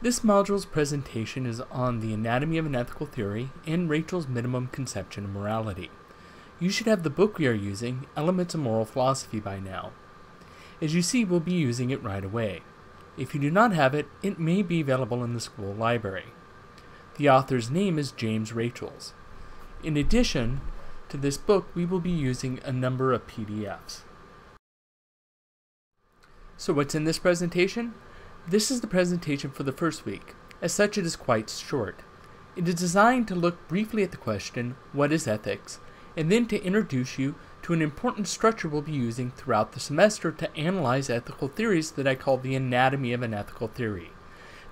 This module's presentation is on the anatomy of an ethical theory and Rachel's minimum conception of morality. You should have the book we are using, Elements of Moral Philosophy, by now. As you see, we'll be using it right away. If you do not have it, it may be available in the school library. The author's name is James Rachels. In addition to this book, we will be using a number of PDFs. So what's in this presentation? This is the presentation for the first week. As such, it is quite short. It is designed to look briefly at the question, what is ethics, and then to introduce you to an important structure we'll be using throughout the semester to analyze ethical theories that I call the anatomy of an ethical theory.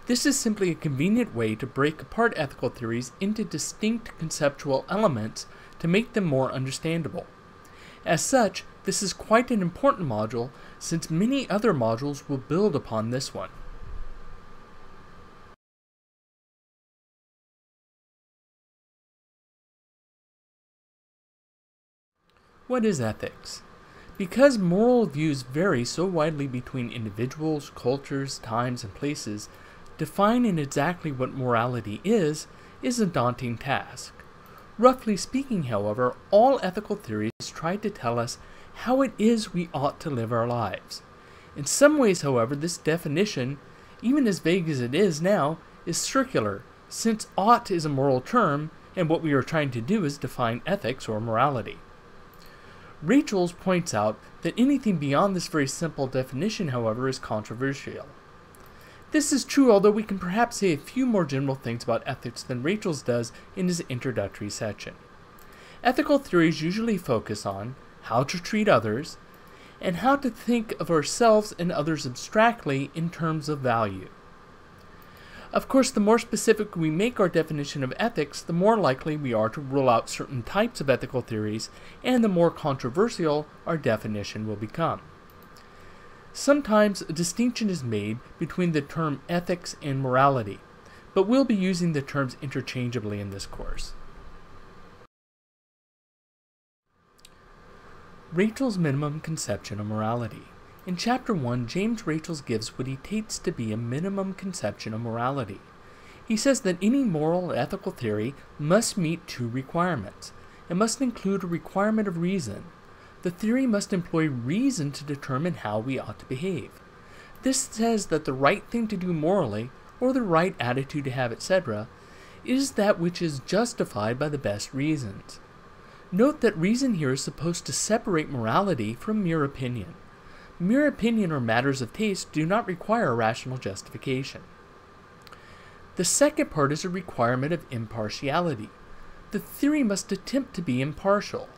This is simply a convenient way to break apart ethical theories into distinct conceptual elements to make them more understandable. As such, this is quite an important module since many other modules will build upon this one. What is ethics? Because moral views vary so widely between individuals, cultures, times, and places, defining exactly what morality is a daunting task. Roughly speaking, however, all ethical theories try to tell us how it is we ought to live our lives. In some ways, however, this definition, even as vague as it is now, is circular, since ought is a moral term, and what we are trying to do is define ethics or morality. Rachels points out that anything beyond this very simple definition, however, is controversial. This is true, although we can perhaps say a few more general things about ethics than Rachels does in his introductory section. Ethical theories usually focus on how to treat others and how to think of ourselves and others abstractly in terms of value. Of course, the more specific we make our definition of ethics, the more likely we are to rule out certain types of ethical theories, and the more controversial our definition will become. Sometimes a distinction is made between the term ethics and morality, but we'll be using the terms interchangeably in this course. Rachel's minimum conception of morality. In Chapter 1, James Rachels gives what he takes to be a minimum conception of morality. He says that any moral or ethical theory must meet two requirements. It must include a requirement of reason. The theory must employ reason to determine how we ought to behave. This says that the right thing to do morally, or the right attitude to have, etc., is that which is justified by the best reasons. Note that reason here is supposed to separate morality from mere opinion. Mere opinion or matters of taste do not require a rational justification. The second part is a requirement of impartiality. The theory must attempt to be impartial.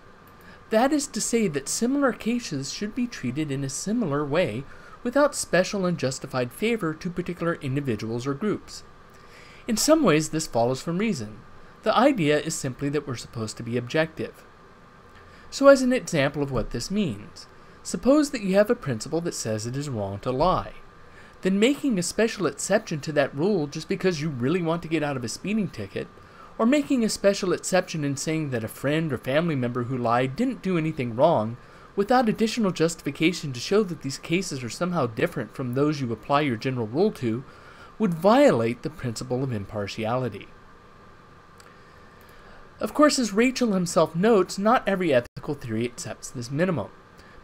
That is to say that similar cases should be treated in a similar way without special and justified favor to particular individuals or groups. In some ways, this follows from reason. The idea is simply that we're supposed to be objective. So as an example of what this means, suppose that you have a principle that says it is wrong to lie. Then making a special exception to that rule just because you really want to get out of a speeding ticket, or making a special exception in saying that a friend or family member who lied didn't do anything wrong, without additional justification to show that these cases are somehow different from those you apply your general rule to, would violate the principle of impartiality. Of course, as Rachel himself notes, not every ethical theory accepts this minimum.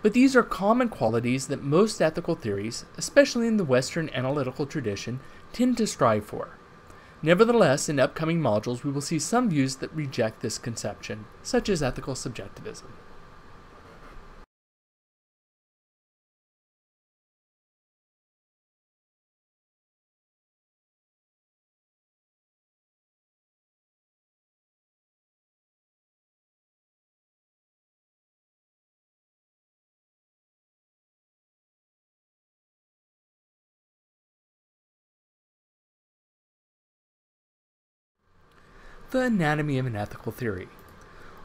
But these are common qualities that most ethical theories, especially in the Western analytical tradition, tend to strive for. Nevertheless, in upcoming modules, we will see some views that reject this conception, such as ethical subjectivism. The anatomy of an ethical theory.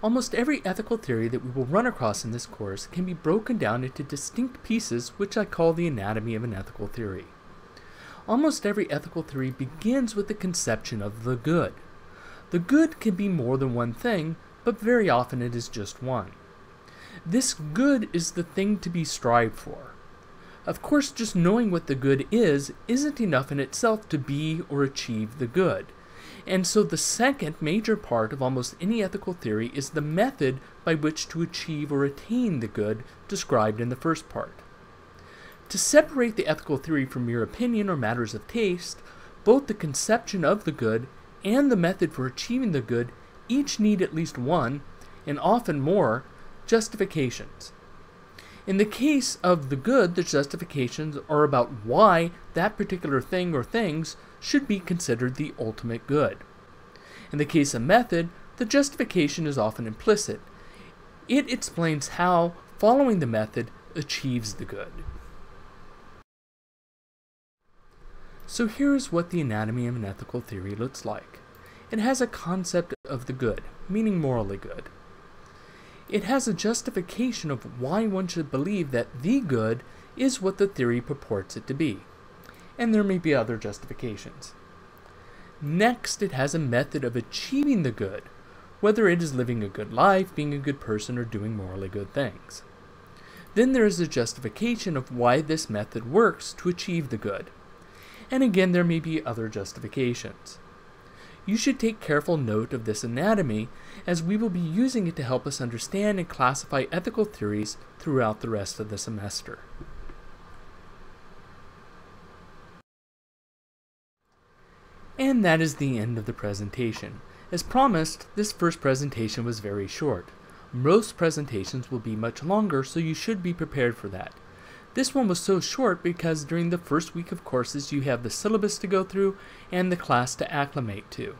Almost every ethical theory that we will run across in this course can be broken down into distinct pieces, which I call the anatomy of an ethical theory. Almost every ethical theory begins with the conception of the good. The good can be more than one thing, but very often it is just one. This good is the thing to be strived for. Of course, just knowing what the good is isn't enough in itself to be or achieve the good. And so the second major part of almost any ethical theory is the method by which to achieve or attain the good described in the first part. To separate the ethical theory from mere opinion or matters of taste, both the conception of the good and the method for achieving the good each need at least one, and often more, justifications. In the case of the good, the justifications are about why that particular thing or things should be considered the ultimate good. In the case of method, the justification is often implicit. It explains how following the method achieves the good. So here's what the anatomy of an ethical theory looks like. It has a concept of the good, meaning morally good. It has a justification of why one should believe that the good is what the theory purports it to be. And there may be other justifications. Next, it has a method of achieving the good, whether it is living a good life, being a good person, or doing morally good things. Then there is a justification of why this method works to achieve the good. And again, there may be other justifications. You should take careful note of this anatomy, as we will be using it to help us understand and classify ethical theories throughout the rest of the semester. And that is the end of the presentation. As promised, this first presentation was very short. Most presentations will be much longer, so you should be prepared for that. This one was so short because during the first week of courses you have the syllabus to go through and the class to acclimate to.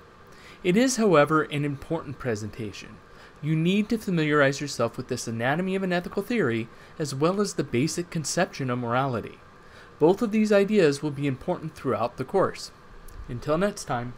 It is, however, an important presentation. You need to familiarize yourself with this anatomy of an ethical theory as well as the basic conception of morality. Both of these ideas will be important throughout the course. Until next time.